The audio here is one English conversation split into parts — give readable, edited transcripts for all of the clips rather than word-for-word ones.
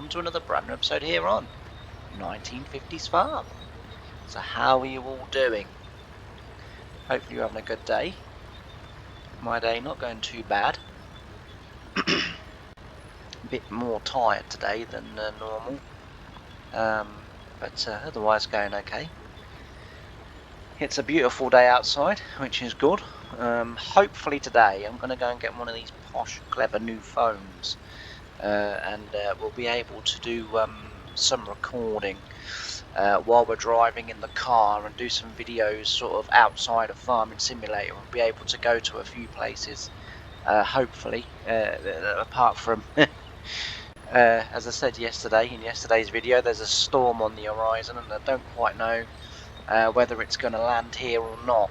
welcome to another brand new episode here on 1950's Farm. So how are you all doing? Hopefully you're having a good day. My day not going too bad. A bit more tired today than normal, but otherwise going okay. It's a beautiful day outside, which is good. Hopefully today I'm going to go and get one of these posh, clever new phones, and we'll be able to do some recording while we're driving in the car and do some videos sort of outside of Farming Simulator. We'll be able to go to a few places, hopefully, apart from as I said yesterday in yesterday's video, there's a storm on the horizon and I don't quite know whether it's going to land here or not.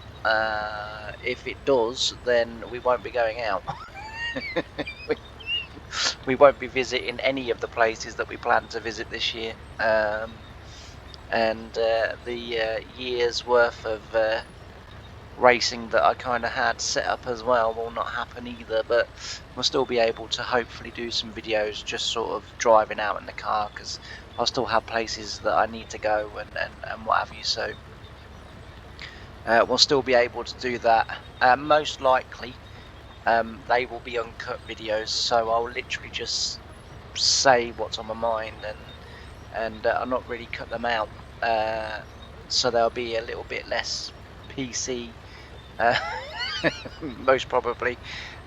If it does, then we won't be going out. we won't be visiting any of the places that we plan to visit this year, and the year's worth of racing that I kind of had set up as well will not happen either, but we'll still be able to hopefully do some videos just sort of driving out in the car, because I'll still have places that I need to go and what have you, so we'll still be able to do that. Most likely they will be uncut videos, so I'll literally just say what's on my mind and I'll not really cut them out, so they'll be a little bit less PC, most probably.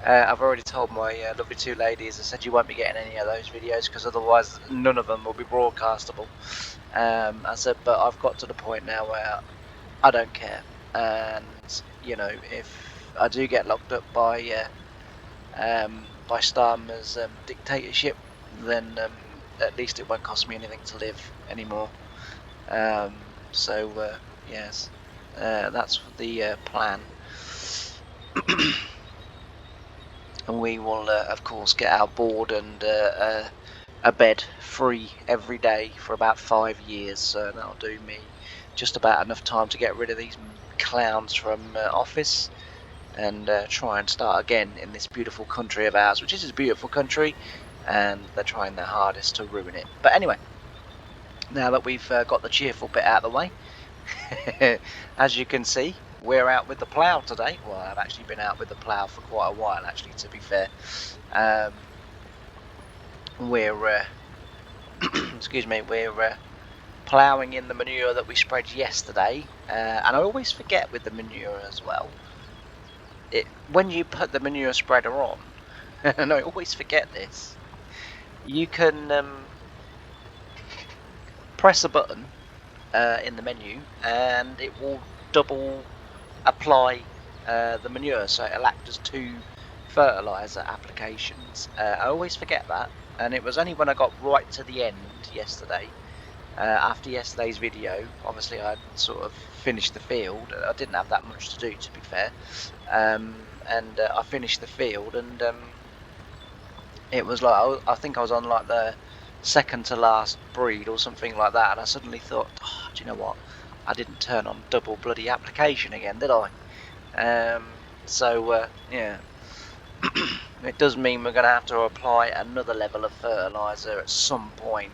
I've already told my lovely two ladies, I said you won't be getting any of those videos because otherwise none of them will be broadcastable. I said, but I've got to the point now where I don't care, and you know, if I do get locked up by Starmer's dictatorship, then at least it won't cost me anything to live anymore. So yes, that's the plan. And we will of course get our board and a bed free every day for about 5 years, so that'll do me just about enough time to get rid of these clowns from office and try and start again in this beautiful country of ours, which is a beautiful country, and they're trying their hardest to ruin it. But anyway, now that we've got the cheerful bit out of the way, as you can see, we're out with the plough today. Well, I've actually been out with the plough for quite a while, actually, to be fair. We're excuse me, we're ploughing in the manure that we spread yesterday, and I always forget with the manure as well, when you put the manure spreader on, and I always forget this, you can press a button in the menu and it will double apply the manure, so it'll act as 2 fertilizer applications. I always forget that, and it was only when I got right to the end yesterday, after yesterday's video, obviously I'd sort of finished the field. I didn't have that much to do, to be fair, and I finished the field, and it was like, I think I was on like the second to last breed or something like that, and I suddenly thought, oh, do you know what, I didn't turn on double bloody application again, did I? So yeah, it does mean we're going to have to apply another level of fertilizer at some point.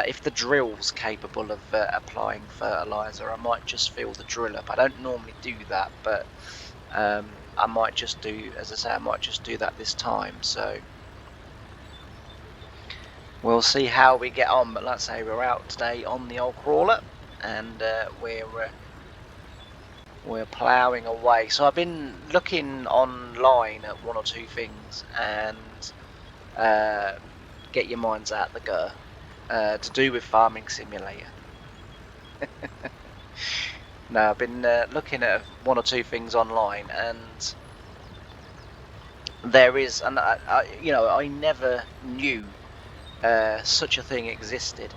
If the drill's capable of applying fertilizer, I might just fill the drill up. I don't normally do that, but I might just do, as I say, I might just do that this time, so we'll see how we get on. But let's say we're out today on the old crawler, and we're ploughing away. So I've been looking online at 1 or 2 things, and get your minds out the gutter, to do with Farming Simulator. No, I've been looking at 1 or 2 things online, and there is, and you know, I never knew such a thing existed,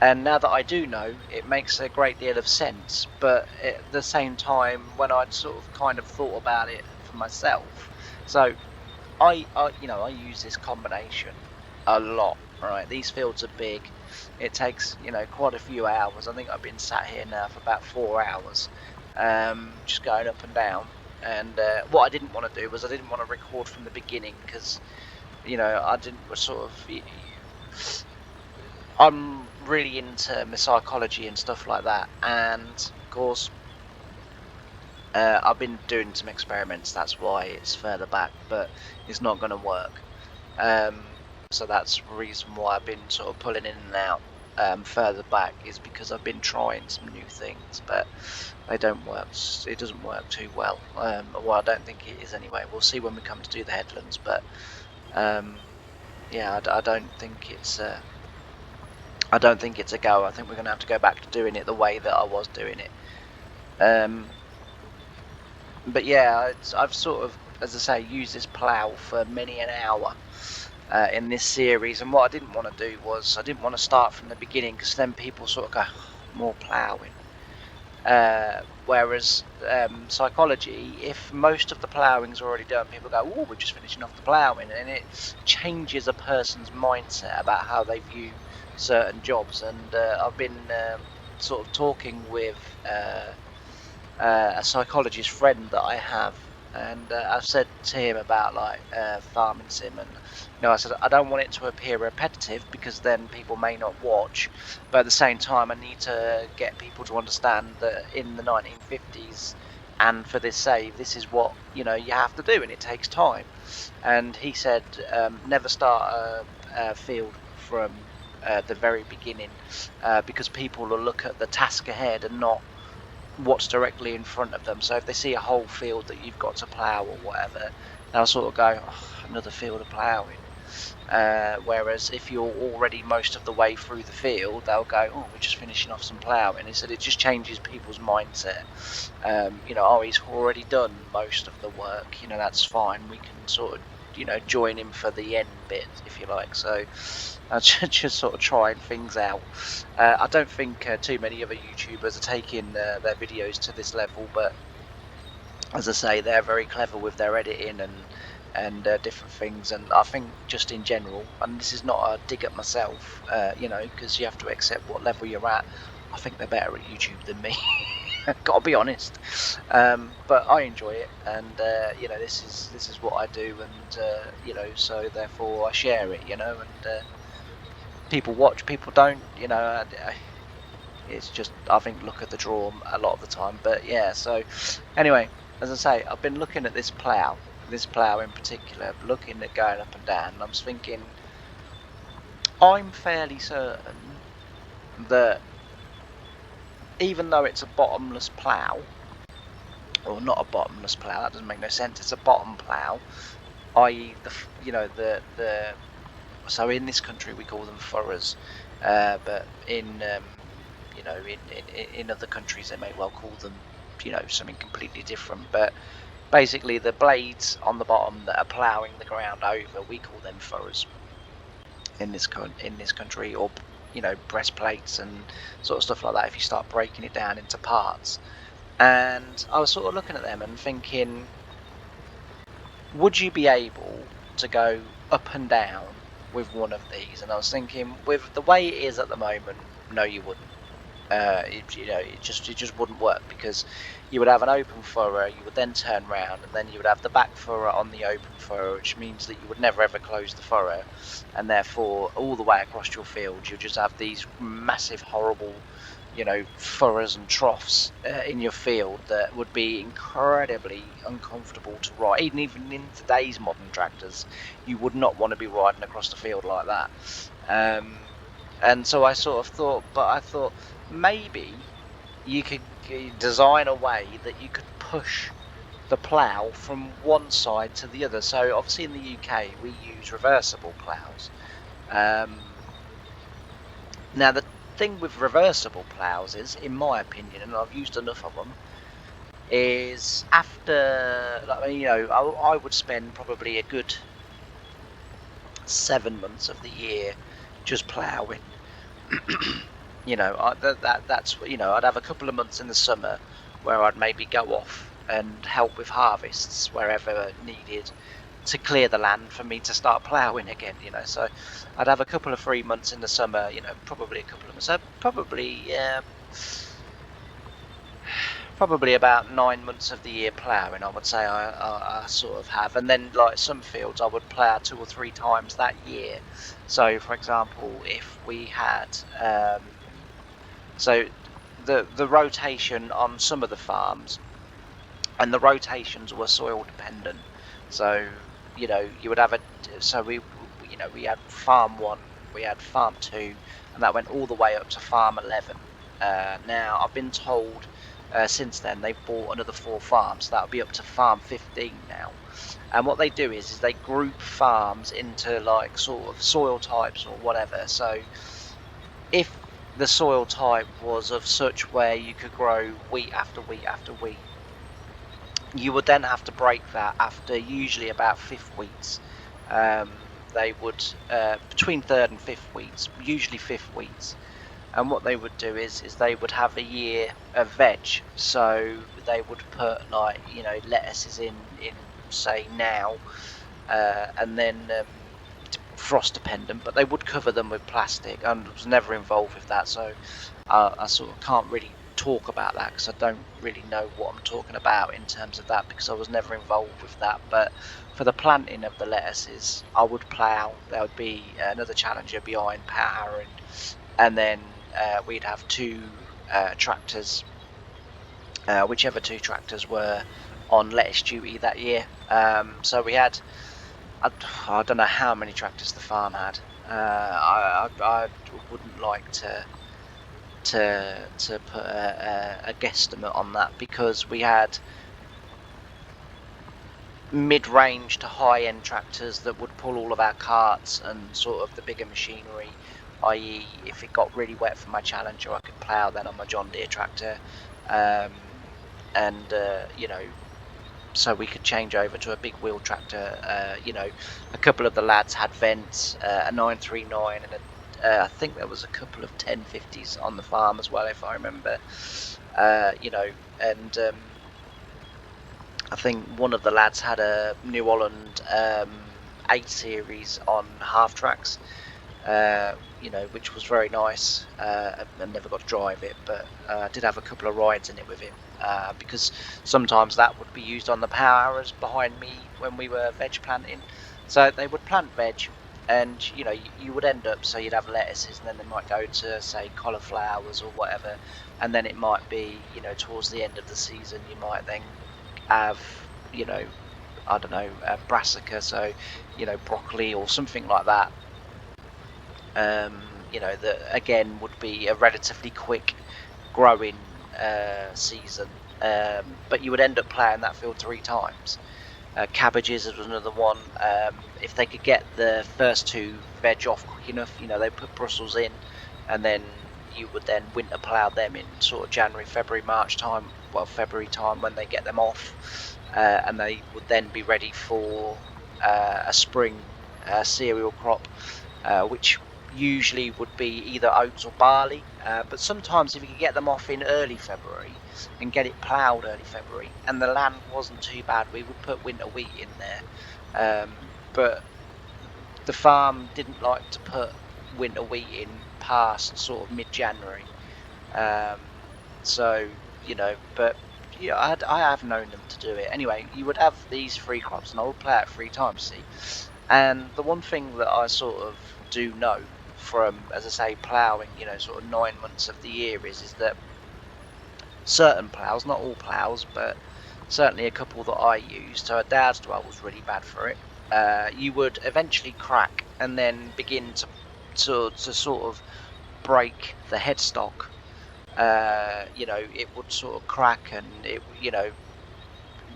and now that I do know, it makes a great deal of sense. But at the same time, when I'd sort of kind of thought about it for myself, so I you know, I use this combination a lot. Right, these fields are big. It takes, you know, quite a few hours. I think I've been sat here now for about 4 hours, just going up and down. And what I didn't want to do was I didn't want to record from the beginning, because, you know, I didn't sort of I'm really into my psychology and stuff like that, and of course, I've been doing some experiments. That's why it's further back, but it's not going to work. So that's the reason why I've been sort of pulling in and out further back, is because I've been trying some new things, but they don't work. It doesn't work too well. Well, I don't think it is anyway. We'll see when we come to do the headlands, but yeah, I don't think it's. I don't think it's a go. I think we're going to have to go back to doing it the way that I was doing it. But yeah, I've sort of, as I say, used this plough for many an hour in this series, and what I didn't want to do was I didn't want to start from the beginning, because then people sort of go, oh, more ploughing. Whereas psychology, if most of the ploughing's already done, people go, oh, we're just finishing off the ploughing, and it changes a person's mindset about how they view certain jobs. And I've been sort of talking with a psychologist friend that I have, and I've said to him about like farming sim, and I said I don't want it to appear repetitive, because then people may not watch, but at the same time I need to get people to understand that in the 1950s, and for this save, this is what you have to do, and it takes time. And he said never start a field from the very beginning, because people will look at the task ahead and not what's directly in front of them. So if they see a whole field that you've got to plough or whatever, they'll sort of go, oh, another field of ploughing. Whereas if you're already most of the way through the field, they'll go, oh, we're just finishing off some ploughing. He said it just changes people's mindset. Oh, he's already done most of the work, that's fine. We can sort of join him for the end bit, if you like. So I just sort of trying things out. I don't think too many other YouTubers are taking their videos to this level, but as I say, they're very clever with their editing and different things. And I think just in general, and this is not a dig at myself, because you have to accept what level you're at. I think they're better at YouTube than me. Gotta be honest. But I enjoy it, and this is what I do, and so therefore I share it, and people watch, people don't, it's just, I think, look at the draw a lot of the time. But yeah, so anyway, as I say, I've been looking at this plough in particular, looking at going up and down, and I was thinking, I'm fairly certain that even though it's a bottomless plough, or not a bottomless plough, that doesn't make no sense, it's a bottom plough, i.e. So in this country we call them furrows, but in in other countries they may well call them something completely different. But basically the blades on the bottom that are ploughing the ground over, we call them furrows in this country, or breastplates and sort of stuff like that, if you start breaking it down into parts. And I was sort of looking at them and thinking, would you be able to go up and down with one of these? And I was thinking, with the way it is at the moment, no, you wouldn't. It just wouldn't work, because you would have an open furrow, you would then turn round, and then you would have the back furrow on the open furrow, which means that you would never ever close the furrow, and therefore all the way across your field you just have these massive, horrible furrows and troughs in your field that would be incredibly uncomfortable to ride. Even in today's modern tractors, you would not want to be riding across the field like that. And so I sort of thought, maybe you could design a way that you could push the plough from one side to the other. So obviously in the UK we use reversible ploughs. Now the thing with reversible ploughs is, in my opinion, and I've used enough of them, is after, I would spend probably a good 7 months of the year just ploughing. That's I'd have a couple of months in the summer where I'd maybe go off and help with harvests wherever needed to clear the land for me to start ploughing again. So I'd have a couple of 3 months in the summer, probably a couple of months, probably probably about 9 months of the year ploughing, I would say I sort of have. And then like some fields I would plough 2 or 3 times that year. So for example, if we had so the rotation on some of the farms, and the rotations were soil dependent. So you would have we had farm 1, we had farm 2, and that went all the way up to farm 11. Now I've been told since then they've bought another 4 farms, so that'll be up to farm 15 now. And what they do is they group farms into like sort of soil types or whatever. So if the soil type was of such where you could grow wheat after wheat after wheat, you would then have to break that after usually about 5th wheats. They would between 3rd and 5th wheats, usually 5th wheats. And what they would do is they would have a year of veg. So they would put like lettuces in say now, and then frost dependent, but they would cover them with plastic, and was never involved with that. So I sort of can't really talk about that because I don't really know what I'm talking about in terms of that, because I was never involved with that. But for the planting of the lettuces, I would plough. There would be another challenger behind powering, and then we'd have 2 tractors, whichever 2 tractors were on lettuce duty that year. So we had, I don't know how many tractors the farm had. I wouldn't like to put a guesstimate on that, because we had mid-range to high-end tractors that would pull all of our carts and sort of the bigger machinery, i.e. if it got really wet for my Challenger, I could plough then on my John Deere tractor, and so we could change over to a big wheel tractor. A couple of the lads had Fendts, a 939, and I think there was a couple of 1950's on the farm as well, if I remember. And I think one of the lads had a New Holland 8 series on half tracks, which was very nice. I never got to drive it, but I did have a couple of rides in it with him, because sometimes that would be used on the power hours behind me when we were veg planting. So they would plant veg, and you would end up, so you'd have lettuces, and then they might go to say cauliflowers or whatever, and then it might be towards the end of the season you might then have I don't know, brassica, so broccoli or something like that. That again would be a relatively quick growing season, but you would end up ploughing that field 3 times. Cabbages was another one. If they could get the first 2 veg off quick enough, they put Brussels in, and then you would then winter plough them in sort of January, February, March time. Well, February time when they get them off, and they would then be ready for a spring cereal crop, which usually would be either oats or barley, but sometimes if you could get them off in early February and get it ploughed early February and the land wasn't too bad, we would put winter wheat in there. But the farm didn't like to put winter wheat in past sort of mid-January, so but I have known them to do it. Anyway, you would have these 3 crops, and I would plough it 3 times, see. And the one thing that I sort of do know from, as I say, ploughing, sort of 9 months of the year is that certain ploughs, not all ploughs, but certainly a couple that I used, so a Dow's dwell was really bad for it. You would eventually crack and then begin to sort of break the headstock. It would sort of crack and it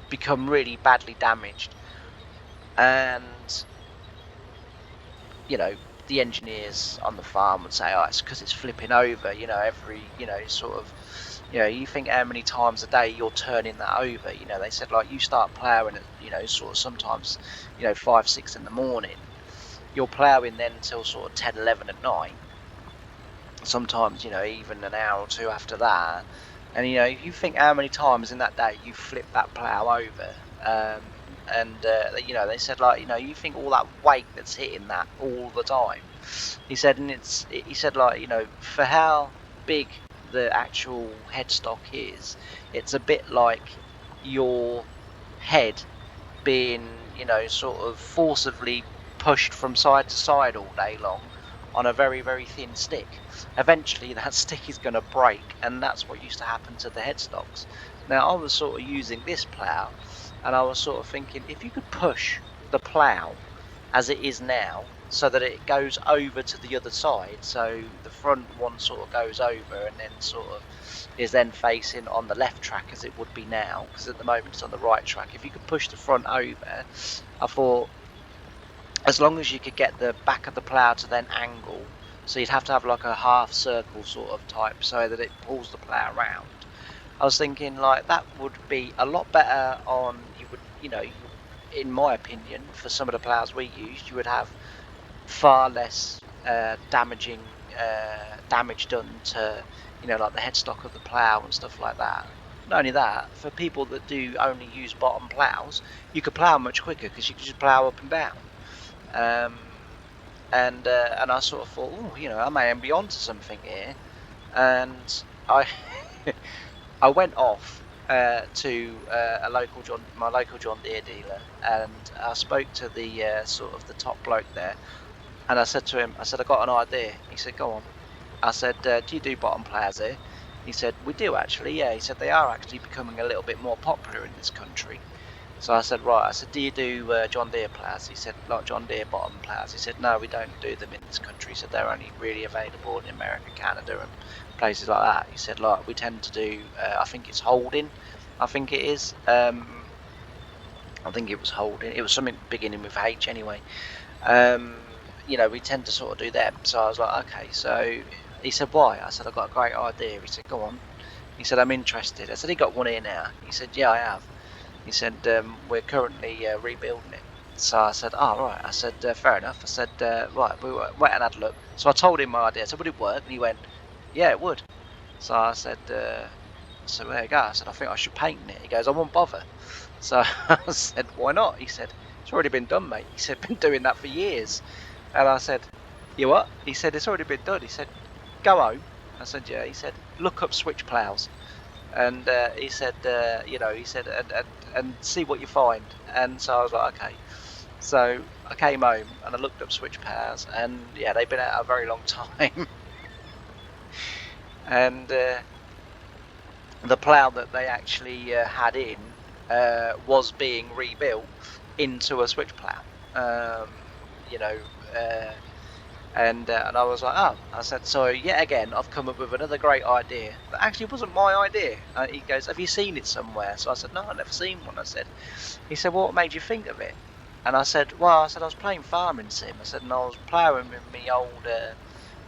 become really badly damaged, and the engineers on the farm would say, oh, it's because it's flipping over, every sort of you think how many times a day you're turning that over. They said, like, you start ploughing at sort of sometimes 5, 6 in the morning, you're ploughing then until sort of 10, 11 at night, sometimes even an hour or 2 after that. And you think how many times in that day you flip that plough over, and they said, like, you think all that weight that's hitting that all the time. He said, and he said, like, for how big the actual headstock is, it's a bit like your head being, you know, sort of forcibly pushed from side to side all day long on a very, very thin stick. Eventually that stick is going to break, and that's what used to happen to the headstocks. Now I was sort of using this plough, and I was sort of thinking, if you could push the plough as it is now so that it goes over to the other side, so the front one sort of goes over and then sort of is then facing on the left track as it would be now, because at the moment it's on the right track. If you could push the front over, I thought, as long as you could get the back of the plough to then angle, so you'd have to have like a half circle sort of type so that it pulls the plough around. I was thinking like that would be a lot better on, you would, you know, in my opinion, for some of the ploughs we used, you would have far less damage done to, you know, like the headstock of the plough and stuff like that. Not only that, for people that do only use bottom ploughs, you could plough much quicker because you could just plough up and down. And I sort of thought, oh, you know, I may be onto something here, and I I went off to my local John Deere dealer, and I spoke to the sort of the top bloke there, and I said to him, I said, I got an idea. He said, go on. I said, do you do bottom ploughs here? He said, we do actually, yeah. He said, they are actually becoming a little bit more popular in this country. So I said, right. I said, do you do John Deere ploughs? He said, like John Deere bottom ploughs. He said, no, we don't do them in this country. He said, they're only really available in America, Canada, and places like that. He said, like, we tend to do, I think it's Holding. I think it is. I think it was Holding. It was something beginning with H anyway. You know, we tend to sort of do them. So I was like, okay. So he said, why? I said, I've got a great idea. He said, go on. He said, I'm interested. I said, he got one here now. He said, yeah, I have. He said, we're currently rebuilding it. So I said, oh, right. I said, fair enough. I said, right, we went and had a look. So I told him my idea. I said, would it work? And he went, yeah, it would. So I said, so there you go. I said, I think I should paint it. He goes, I won't bother. So I said, why not? He said, it's already been done, mate. He said, been doing that for years. And I said, you what? He said, it's already been done. He said, go home. I said, yeah. He said, look up switch ploughs. And he said, you know, he said, and see what you find. And so I was like, okay. So I came home and I looked up switch ploughs, and yeah, they've been out a very long time. And the plough that they actually had in was being rebuilt into a switch plough. You know, and I was like, oh, I said, so yet again, I've come up with another great idea that actually wasn't my idea. He goes, have you seen it somewhere? So I said, no, I've never seen one. He said, well, what made you think of it? And I said, well, I was playing farming sim. I said, and I was ploughing with my old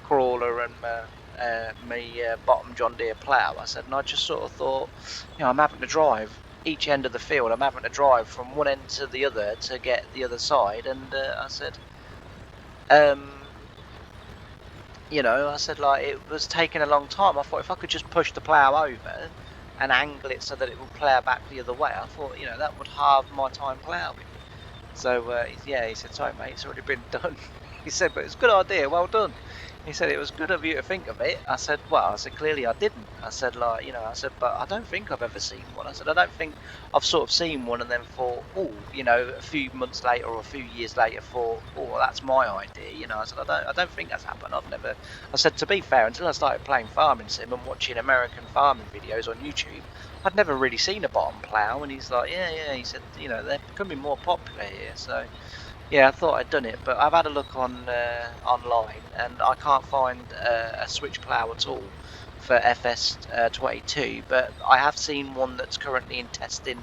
crawler and my bottom John Deere plough. I said, and I just sort of thought, you know, I'm having to drive each end of the field. I'm having to drive from one end to the other to get the other side. And I said, you know, I said, like, it was taking a long time. I thought if I could just push the plough over and angle it so that it would plough back the other way, I thought, you know, that would halve my time ploughing. So, yeah, he said, sorry, mate, it's already been done. He said, but it's a good idea, well done. He said, it was good of you to think of it. I said, well, I said, clearly I didn't. I said, like, you know, I said, but I don't think I've ever seen one. I said, I don't think I've sort of seen one and then thought, oh, you know, a few months later or a few years later thought, oh, that's my idea. You know, I said, I don't think that's happened. I said, to be fair, until I started playing farming sim and watching American farming videos on YouTube, I'd never really seen a bottom plough. And he's like, yeah, he said, you know, they're becoming more popular here. So, yeah, I thought I'd done it, but I've had a look on online, and I can't find a switch plough at all for FS22. But I have seen one that's currently in testing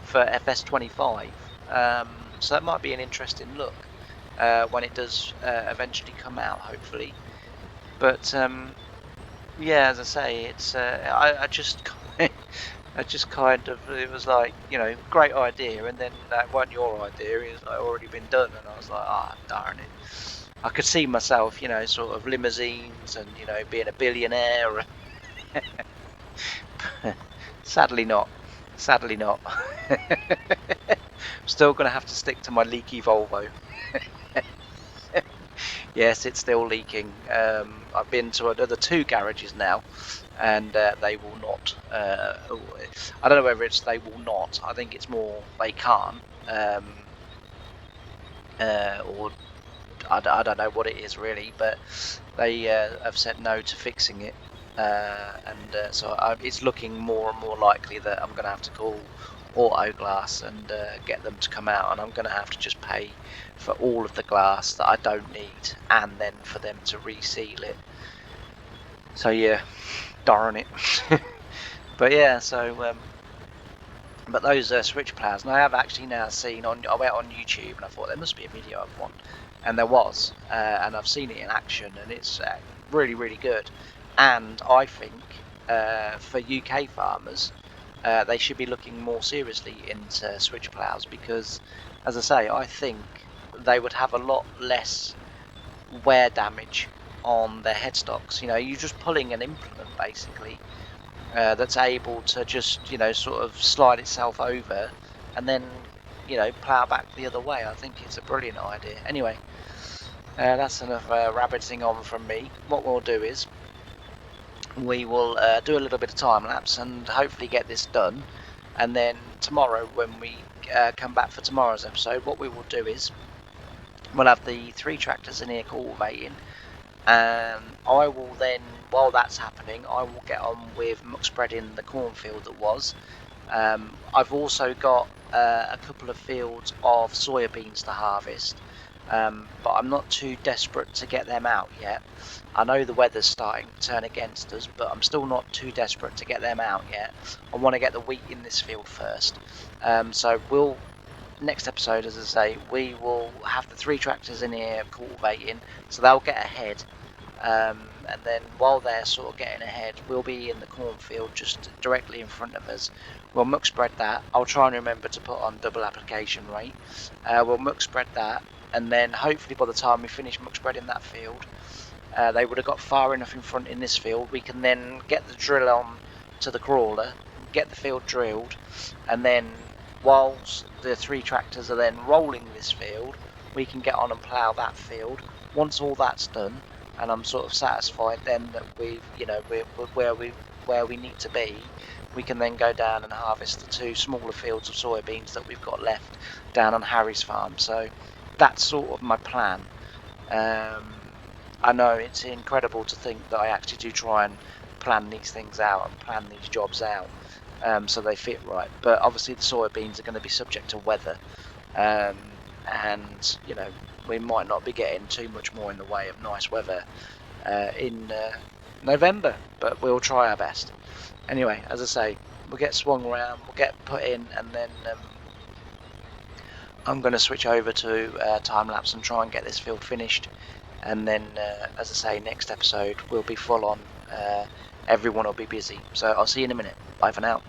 for FS25. So that might be an interesting look when it does eventually come out, hopefully. But yeah, as I say, it's I just I just kind of, it was like, you know, great idea, and then that wasn't your idea. It was like already been done, and I was like, ah, darn it. I could see myself, you know, sort of limousines and, you know, being a billionaire. Sadly not. Sadly not. Still going to have to stick to my leaky Volvo. Yes, it's still leaking. I've been to another 2 garages now, and they will not. I don't know whether it's they will not. I think it's more they can't, or I don't know what it is really, but they have said no to fixing it, so it's looking more and more likely that I'm going to have to call Auto Glass and get them to come out, and I'm going to have to just pay for all of the glass that I don't need, and then for them to reseal it. So yeah, darn it. But yeah, but those switch plows, and I have actually now seen I went on YouTube and I thought there must be a video of one, and there was, and I've seen it in action, and it's really, really good. And I think for UK farmers, they should be looking more seriously into switch plows because, as I say, I think they would have a lot less wear damage on their headstocks. You know, you're just pulling an implement basically that's able to just, sort of slide itself over and then, plough back the other way. I think it's a brilliant idea. Anyway, that's enough rabbiting on from me. What we'll do is we will do a little bit of time lapse and hopefully get this done. And then tomorrow, when we come back for tomorrow's episode, what we will do is we'll have the 3 tractors in here cultivating. I will then, while that's happening, I will get on with muck spreading the cornfield that was. I've also got a couple of fields of soybeans to harvest, but I'm not too desperate to get them out yet. I know the weather's starting to turn against us, but I'm still not too desperate to get them out yet. I want to get the wheat in this field first. So next episode, as I say, we will have the 3 tractors in here cultivating, so they'll get ahead. And then while they're sort of getting ahead, we'll be in the cornfield just directly in front of us. We'll muck spread that. I'll try and remember to put on double application rate. We'll muck spread that, and then hopefully by the time we finish muck spreading that field, they would have got far enough in front in this field. We can then get the drill on to the crawler, get the field drilled, and then whilst the 3 tractors are then rolling this field, we can get on and plough that field. Once all that's done, and I'm sort of satisfied then that we're where we need to be, we can then go down and harvest the 2 smaller fields of soybeans that we've got left down on Harry's farm. So that's sort of my plan. I know it's incredible to think that I actually do try and plan these things out and plan these jobs out so they fit right, but obviously the soybeans are going to be subject to weather, and we might not be getting too much more in the way of nice weather in November, but we'll try our best. Anyway, as I say, we'll get swung around, we'll get put in, and then I'm going to switch over to time lapse and try and get this field finished. And then, as I say, next episode will be full on. Everyone will be busy. So I'll see you in a minute. Bye for now.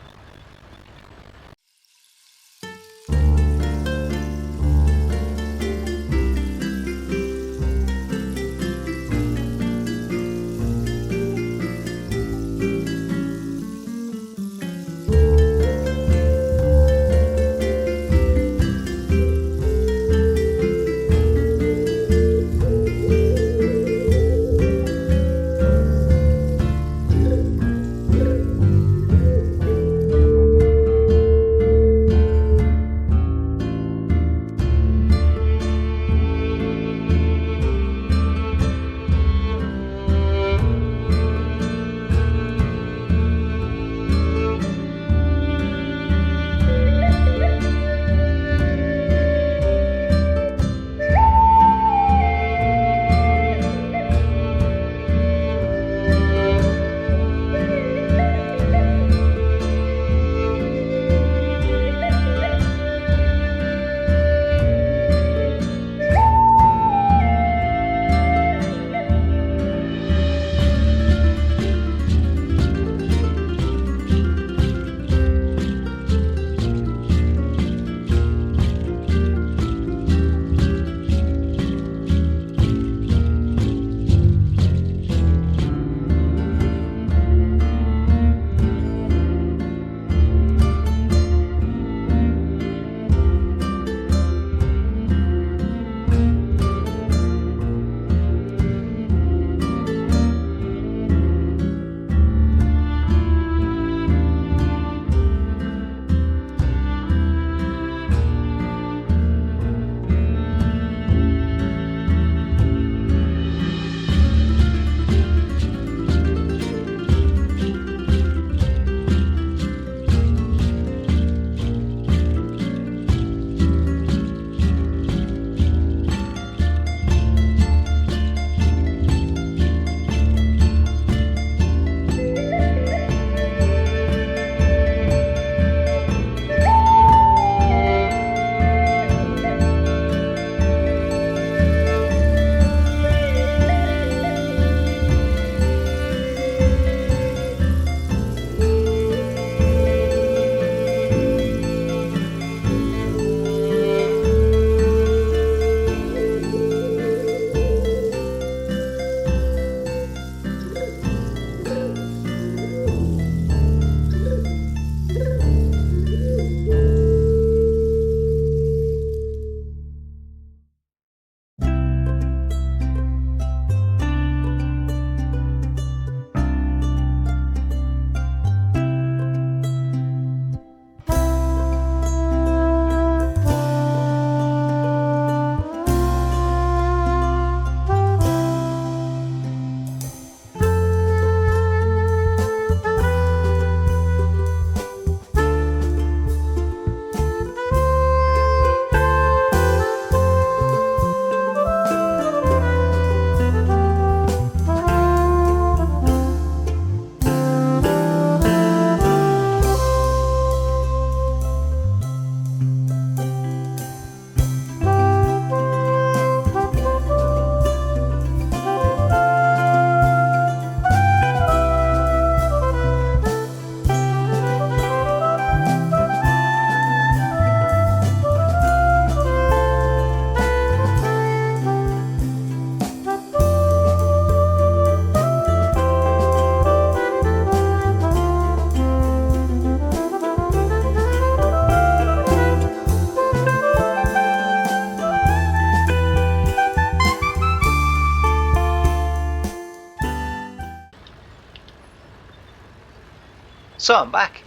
So I'm back.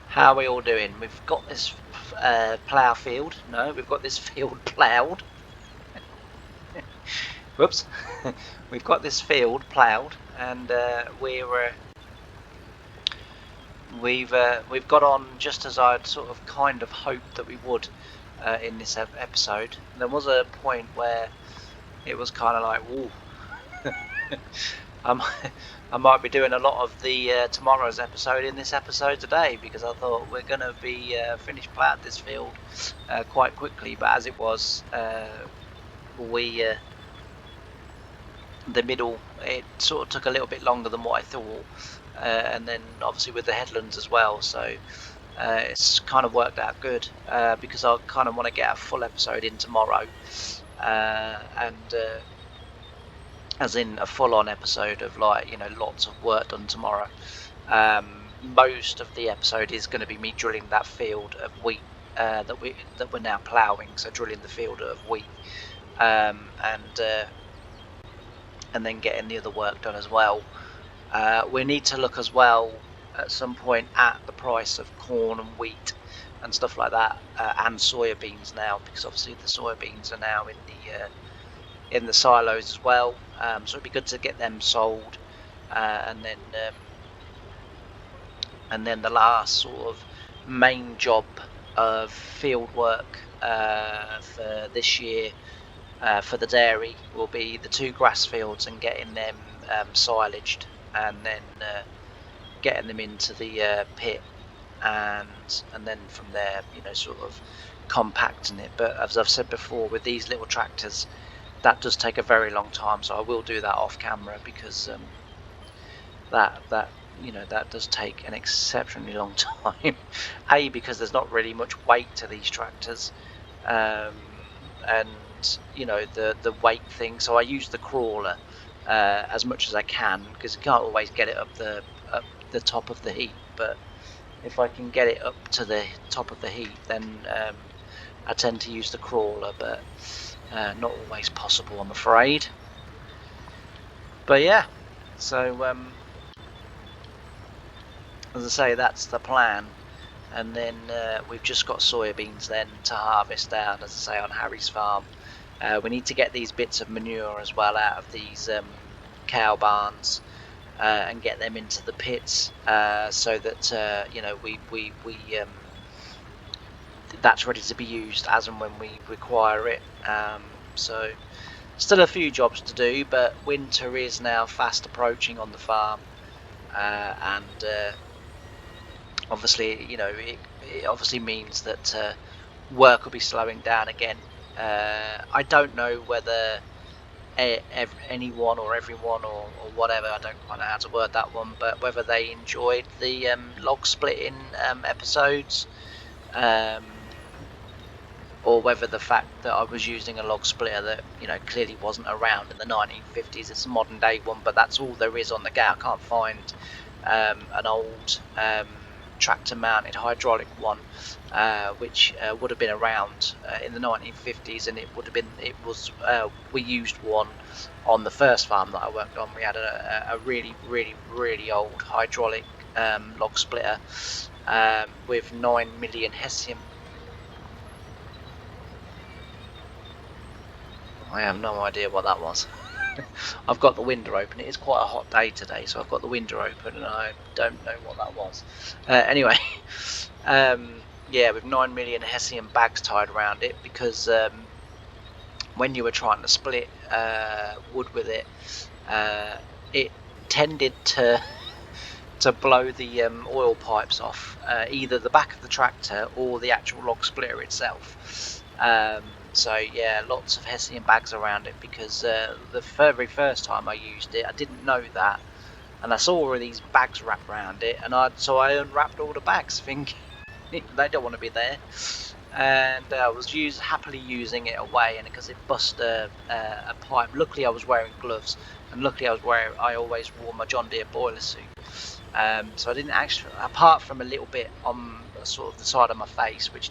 How are we all doing? We've got this plough field. No, we've got this field ploughed. Whoops. We've got this field ploughed, and we've got on just as I'd sort of kind of hoped that we would in this episode. There was a point where it was kind of like, whoa. I might be doing a lot of the tomorrow's episode in this episode today, because I thought we're going to be finished ploughed this field quite quickly, but as it was, the middle, it sort of took a little bit longer than what I thought, and then obviously with the headlands as well, so it's kind of worked out good, because I kind of want to get a full episode in tomorrow, and as in a full-on episode of, like, you know, lots of work done tomorrow. Most of the episode is going to be me drilling that field of wheat that we're now ploughing, so drilling the field of wheat, and then getting the other work done as well. We need to look as well at some point at the price of corn and wheat and stuff like that, and soybeans now, because obviously the soybeans are now in the silos as well, so it'd be good to get them sold, and then the last sort of main job of field work for this year for the dairy will be the 2 grass fields and getting them silaged, and then getting them into the pit, and then from there, you know, sort of compacting it. But as I've said before, with these little tractors, that does take a very long time, so I will do that off camera, because that you know, that does take an exceptionally long time. Because there's not really much weight to these tractors, and you know, the weight thing. So I use the crawler as much as I can, because you can't always get it up the top of the heap. But if I can get it up to the top of the heap, then I tend to use the crawler. But not always possible, I'm afraid. But yeah, so as I say, that's the plan. And then we've just got soybeans then to harvest out, as I say, on Harry's farm. We need to get these bits of manure as well out of these cow barns and get them into the pits, so that you know, we that's ready to be used as and when we require it. So still a few jobs to do, but winter is now fast approaching on the farm, and obviously, you know, it obviously means that work will be slowing down again. I don't know whether anyone or everyone or whatever, I don't quite know how to word that one, but whether they enjoyed the log splitting episodes, or whether the fact that I was using a log splitter that, you know, clearly wasn't around in the 1950s, it's a modern day one, but that's all there is on the go. I can't find an old tractor mounted hydraulic one which would have been around in the 1950s, and we used one on the first farm that I worked on. We had a really old hydraulic log splitter with 9 million Hessian. I have no idea what that was. I've got the window open. It is quite a hot day today, so I've got the window open and I don't know what that was. Anyway, yeah, with 9 million Hessian bags tied around it, because when you were trying to split wood with it, it tended to blow the oil pipes off, either the back of the tractor or the actual log splitter itself. So yeah, lots of Hessian bags around it, because the very first time I used it, I didn't know that, and I saw all these bags wrapped around it, and so I unwrapped all the bags, thinking they don't want to be there, and I was happily using it away, and because it bust a pipe. Luckily I was wearing gloves, and luckily I always wore my John Deere boiler suit, so I didn't actually, apart from a little bit on sort of the side of my face, which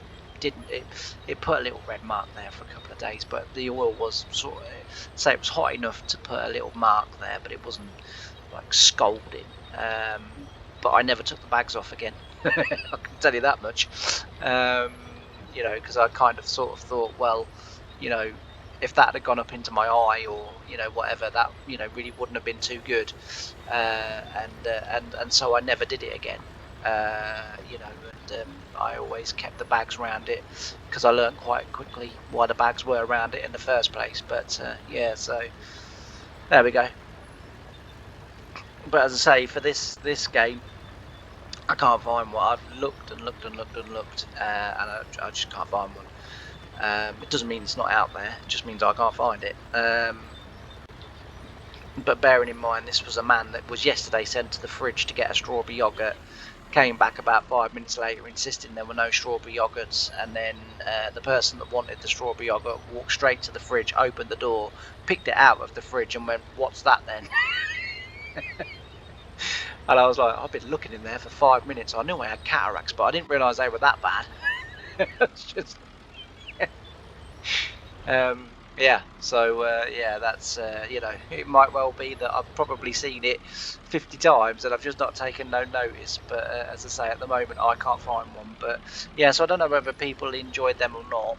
it put a little red mark there for a couple of days, but the oil was sort of, say, it was hot enough to put a little mark there, but it wasn't like scalding. but I never took the bags off again. I can tell you that much. You know, because I kind of sort of thought, well, you know, if that had gone up into my eye or you know whatever, that you know really wouldn't have been too good. And so I never did it again. You know, and I always kept the bags around it because I learned quite quickly why the bags were around it in the first place. But yeah, so there we go. But as I say, for this game, I can't find one. I've looked and looked and looked and looked, and I just can't find one. It doesn't mean it's not out there. It just means I can't find it. But bearing in mind, this was a man that was yesterday sent to the fridge to get a strawberry yogurt. Came back about 5 minutes later, insisting there were no strawberry yogurts. And then the person that wanted the strawberry yogurt walked straight to the fridge, opened the door, picked it out of the fridge, and went, "What's that then?" And I was like, "I've been looking in there for 5 minutes. I knew I had cataracts, but I didn't realise they were that bad." It's just, yeah. So yeah, that's you know, it might well be that I've probably seen it 50 times and I've just not taken no notice. But as I say, at the moment I can't find one. But yeah, so I don't know whether people enjoyed them or not.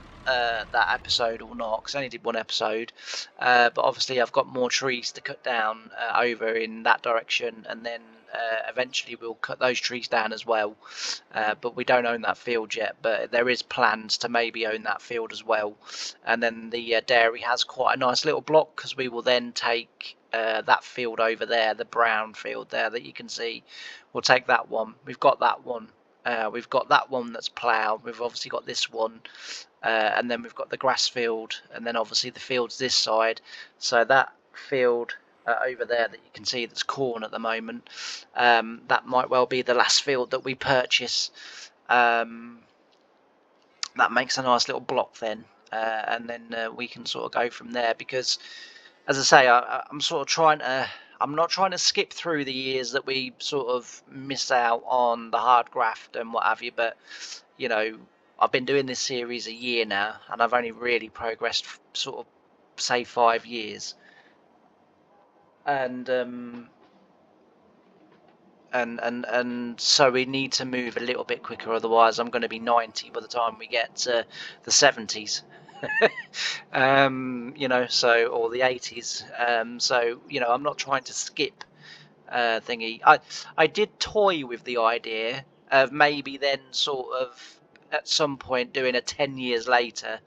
That episode or not, because I only did one episode, but obviously I've got more trees to cut down over in that direction, and then eventually we'll cut those trees down as well, but we don't own that field yet, but there is plans to maybe own that field as well. And then the dairy has quite a nice little block, because we will then take that field over there, the brown field there that you can see. We'll take that one. We've got that one. We've got that one that's ploughed. We've obviously got this one, and then we've got the grass field, and then obviously the fields this side. So that field over there that you can see that's corn at the moment, that might well be the last field that we purchase. That makes a nice little block then, and then we can sort of go from there, because as I say, I'm sort of trying to. I'm not trying to skip through the years that we sort of miss out on the hard graft and what have you, but you know, I've been doing this series a year now, and I've only really progressed sort of say 5 years, and and so we need to move a little bit quicker, otherwise I'm going to be 90 by the time we get to the 70s. You know, so, or the 80s. So you know, I'm not trying to skip thingy. I did toy with the idea of maybe then sort of at some point doing a 10 years later,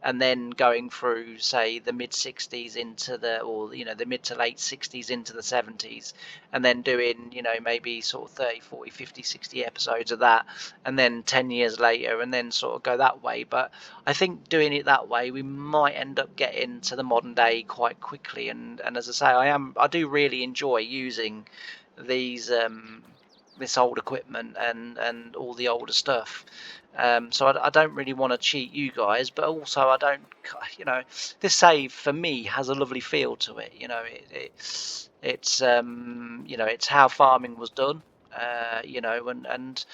and then going through say the mid 60s into the, or you know, the mid to late 60s into the 70s, and then doing, you know, maybe sort of 30, 40, 50, 60 episodes of that, and then 10 years later, and then sort of go that way. But I think doing it that way, we might end up getting to the modern day quite quickly. And as I say, I do really enjoy using these this old equipment and all the older stuff. So I don't really want to cheat you guys, but also I don't, you know, this save for me has a lovely feel to it. You know, it's you know, it's how farming was done. You know, and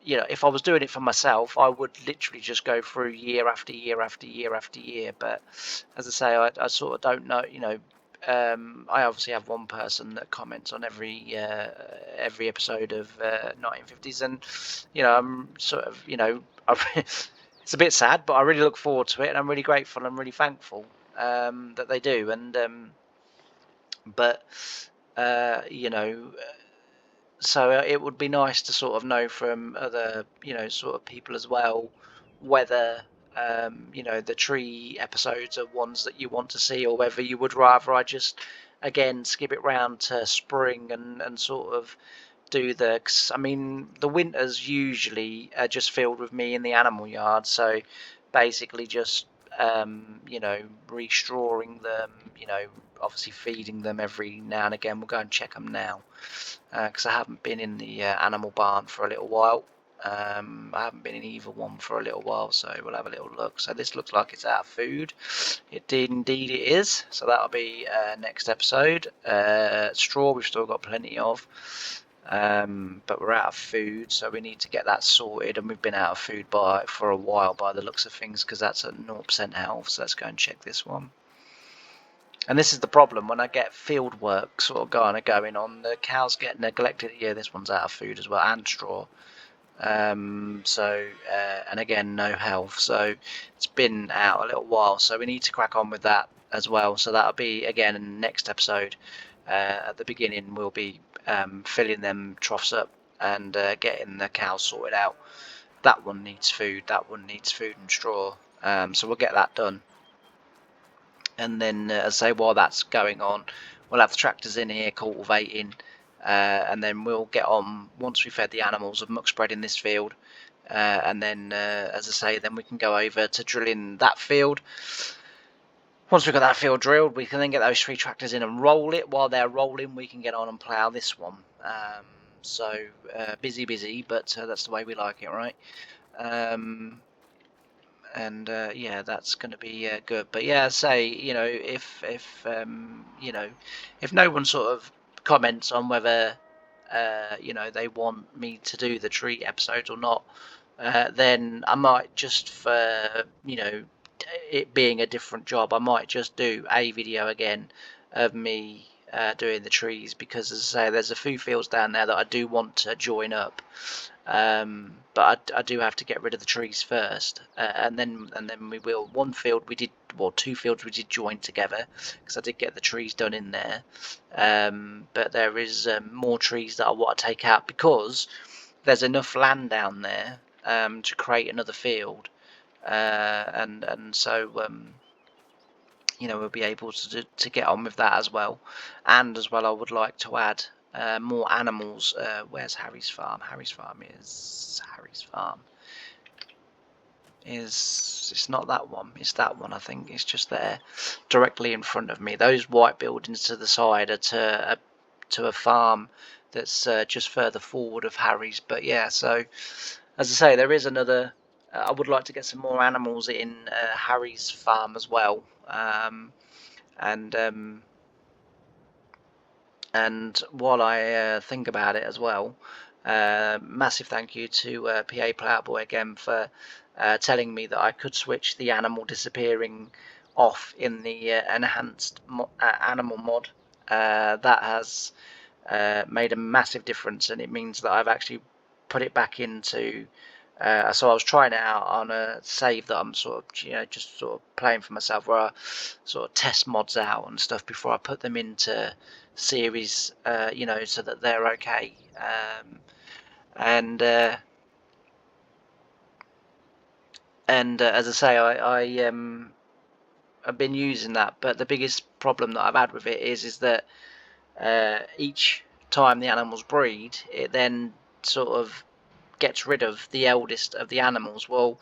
you know, if I was doing it for myself, I would literally just go through year after year after year after year. But as I say, I sort of don't know, you know. I obviously have one person that comments on every episode of 1950s, and you know, I'm sort of, you know, it's a bit sad, but I really look forward to it, and I'm really grateful and really thankful that they do. And but you know, so it would be nice to sort of know from other, you know, sort of people as well, whether you know, the tree episodes are ones that you want to see, or whether you would rather I just again skip it round to spring and sort of do the, 'cause, I mean, the winters usually are just filled with me in the animal yard, so basically just you know, restrawing them, you know, obviously feeding them every now and again. We'll go and check them now, because I haven't been in the animal barn for a little while. I haven't been in either one for a little while, so we'll have a little look. So this looks like it's out of food. Indeed it is. So that'll be next episode. Straw we've still got plenty of, but we're out of food, so we need to get that sorted. And we've been out of food for a while by the looks of things, because that's at 0% health. So let's go and check this one. And this is the problem when I get field work sort of going on. The cows get neglected. Yeah, this one's out of food as well, and straw. And again, no health. So it's been out a little while. So we need to crack on with that as well. So that'll be again in the next episode. At the beginning, we'll be filling them troughs up and getting the cows sorted out. That one needs food. That one needs food and straw. So we'll get that done. And then, as I say, while that's going on, we'll have the tractors in here cultivating, and then we'll get on once we've fed the animals of muck spread in this field. And then, as I say, then we can go over to drilling that field. Once we've got that field drilled, we can then get those 3 tractors in and roll it. While they're rolling, we can get on and plough this one. So busy, but that's the way we like it, right? And yeah, that's going to be good. But yeah, say, you know, if you know, if no one sort of comments on whether you know, they want me to do the tree episodes or not, then I might just, for, you know, it being a different job, I might just do a video again of me doing the trees, because as I say, there's a few fields down there that I do want to join up. But I do have to get rid of the trees first, and then we will. One field we did, well, 2 fields we did join together, because I did get the trees done in there. But there is more trees that I want to take out, because there's enough land down there to create another field, and so you know, we'll be able to get on with that as well. And as well, I would like to add more animals. Where's Harry's farm? Harry's farm is, it's not that one, it's that one. I think it's just there directly in front of me. Those white buildings to the side are to a farm that's just further forward of Harry's. But yeah, so as I say, there is another, I would like to get some more animals in Harry's farm as well. And while I think about it as well, massive thank you to PA Plowboy again for telling me that I could switch the animal disappearing off in the enhanced animal mod. That has made a massive difference, and it means that I've actually put it back into. So I was trying it out on a save that I'm sort of, you know, just sort of playing for myself, where I sort of test mods out and stuff before I put them into series, you know, so that they're okay. And as I say, I've been using that, but the biggest problem that I've had with it is that each time the animals breed, it then sort of gets rid of the eldest of the animals. Well,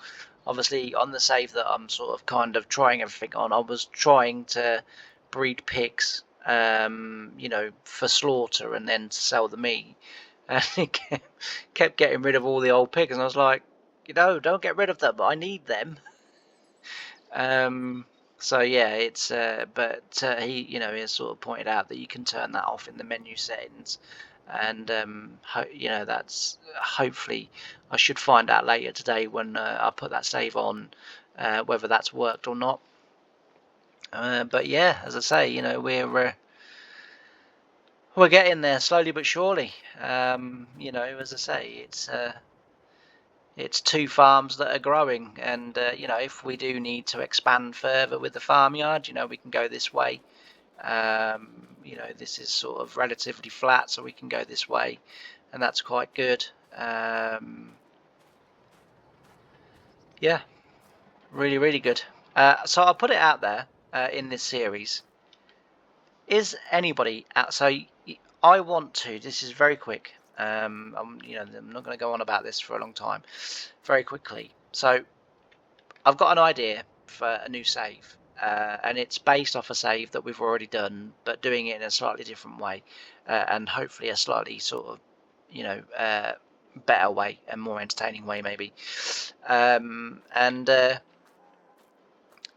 obviously on the save that I'm sort of kind of trying everything on, I was trying to breed pigs, you know, for slaughter and then to sell the meat, and it kept getting rid of all the old pigs, and I was like, you know, don't get rid of them, I need them. So yeah, it's but he, you know, he has sort of pointed out that you can turn that off in the menu settings, and you know, that's hopefully, I should find out later today when I put that save on, whether that's worked or not. But yeah, as I say, you know, we're getting there slowly but surely. You know, as I say, it's 2 farms that are growing, and you know, if we do need to expand further with the farmyard, you know, we can go this way. You know, this is sort of relatively flat, so we can go this way, and that's quite good. Yeah, really good. So I'll put it out there in this series. Is anybody out? So I want to. This is very quick. You know, I'm not going to go on about this for a long time. Very quickly. So I've got an idea for a new save, and it's based off a save that we've already done, but doing it in a slightly different way, and hopefully a slightly sort of, you know, better way and more entertaining way maybe. And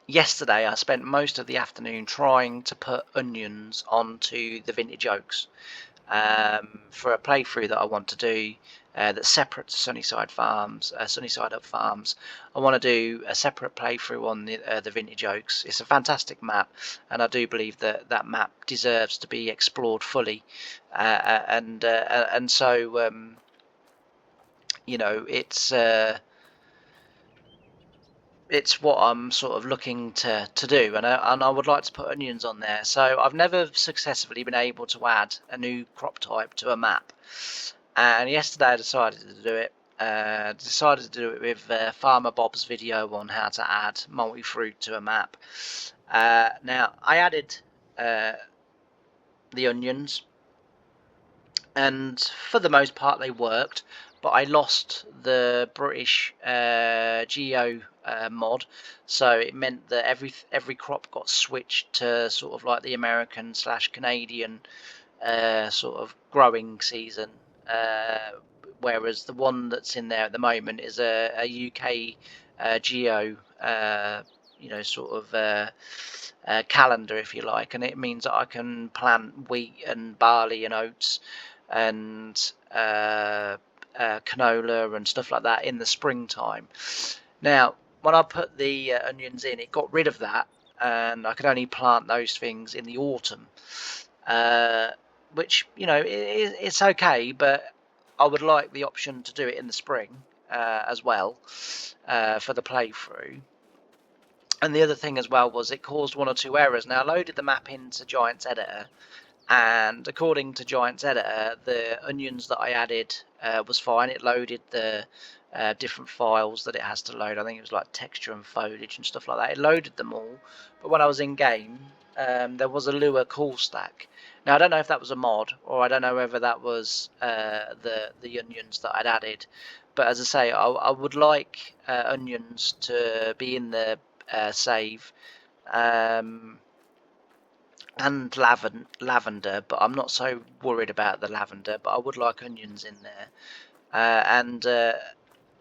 yesterday I spent most of the afternoon trying to put onions onto the vintage oaks. for a playthrough that I want to do that's separate to Sunnyside Farms, Sunnyside Up Farms. I want to do a separate playthrough on the Vintage Oaks. It's a fantastic map, and I do believe that that map deserves to be explored fully. And so you know, it's what I'm sort of looking to do, and I would like to put onions on there. So I've never successfully been able to add a new crop type to a map, and yesterday I decided to do it. Decided to do it with Farmer Bob's video on how to add multi-fruit to a map. Now I added the onions, and for the most part they worked, but I lost the British geo mod, so it meant that every crop got switched to sort of like the American / Canadian sort of growing season, whereas the one that's in there at the moment is a UK geo sort of calendar, if you like, and it means that I can plant wheat and barley and oats and canola and stuff like that in the springtime. Now, when I put the onions in, it got rid of that, and I could only plant those things in the autumn, which, you know, it's okay, but I would like the option to do it in the spring as well for the playthrough. And the other thing as well was it caused 1 or 2 errors. Now I loaded the map into Giants Editor, and according to Giants Editor, the onions that I added was fine. It loaded the different files that it has to load. I think it was like texture and foliage and stuff like that. It loaded them all, but when I was in game, there was a lure call stack. Now I don't know if that was a mod, or I don't know whether that was the onions that I'd added. But as I say, I would like onions to be in the save. And lavender, but I'm not so worried about the lavender, but I would like onions in there. And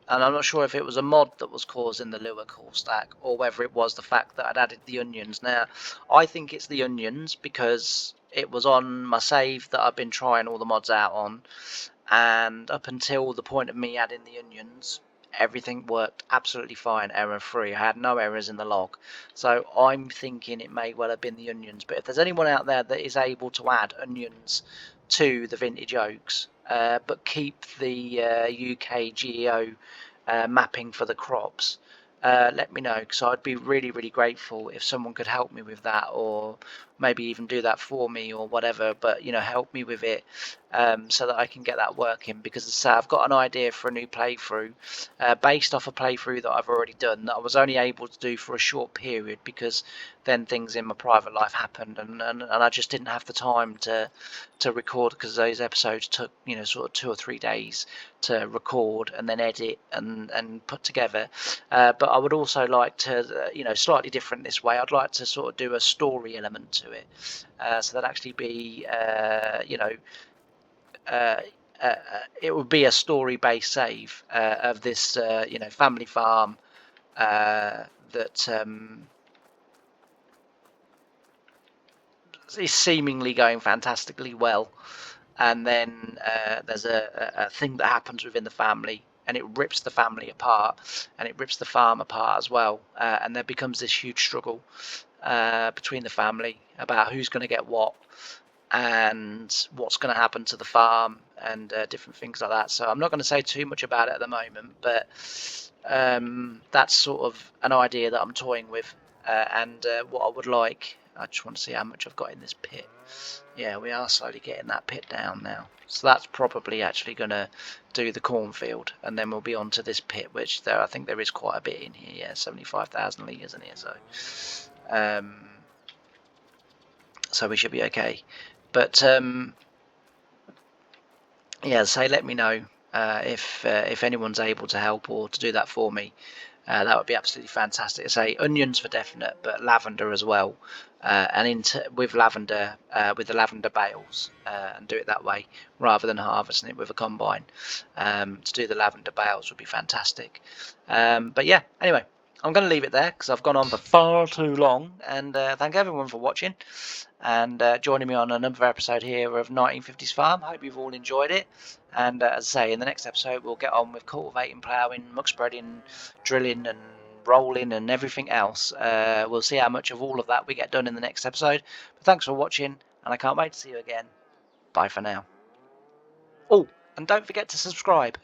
I'm not sure if it was a mod that was causing the lure call stack, or whether it was the fact that I'd added the onions. Now I think it's the onions, because it was on my save that I've been trying all the mods out on, and up until the point of me adding the onions, everything worked absolutely fine, error free. I had no errors in the log, so I'm thinking it may well have been the onions. But if there's anyone out there that is able to add onions to the Vintage Oaks, but keep the UK geo mapping for the crops, let me know, because I'd be really grateful if someone could help me with that, or maybe even do that for me or whatever, but you know, help me with it, so that I can get that working. Because as I say, I've got an idea for a new playthrough based off a playthrough that I've already done, that I was only able to do for a short period, because then things in my private life happened, and I just didn't have the time to record, because those episodes took, you know, sort of 2 or 3 days to record and then edit and put together. But I would also like to, you know, slightly different this way. I'd like to sort of do a story element to it, so that actually be, you know, it would be a story-based save of this, you know, family farm that is seemingly going fantastically well, and then there's a thing that happens within the family, and it rips the family apart, and it rips the farm apart as well, and there becomes this huge struggle between the family about who's going to get what, and what's going to happen to the farm, and different things like that. So I'm not going to say too much about it at the moment, but that's sort of an idea that I'm toying with, and what I would like. I just want to see how much I've got in this pit. Yeah, we are slowly getting that pit down now. So that's probably actually going to do the cornfield, and then we'll be on to this pit, which I think there is quite a bit in here. Yeah, 75,000 litres in here, so we should be okay. But yeah, so let me know if anyone's able to help or to do that for me. That would be absolutely fantastic. Say onions for definite, but lavender as well, and with lavender, with the lavender bales, and do it that way rather than harvesting it with a combine. To do the lavender bales would be fantastic. But yeah, anyway, I'm going to leave it there because I've gone on for far too long. And thank everyone for watching and joining me on another episode here of 1950's Farm. Hope you've all enjoyed it. And as I say, in the next episode, we'll get on with cultivating, ploughing, muck spreading, drilling, and rolling, and everything else. We'll see how much of all of that we get done in the next episode. But thanks for watching, and I can't wait to see you again. Bye for now. Oh, and don't forget to subscribe.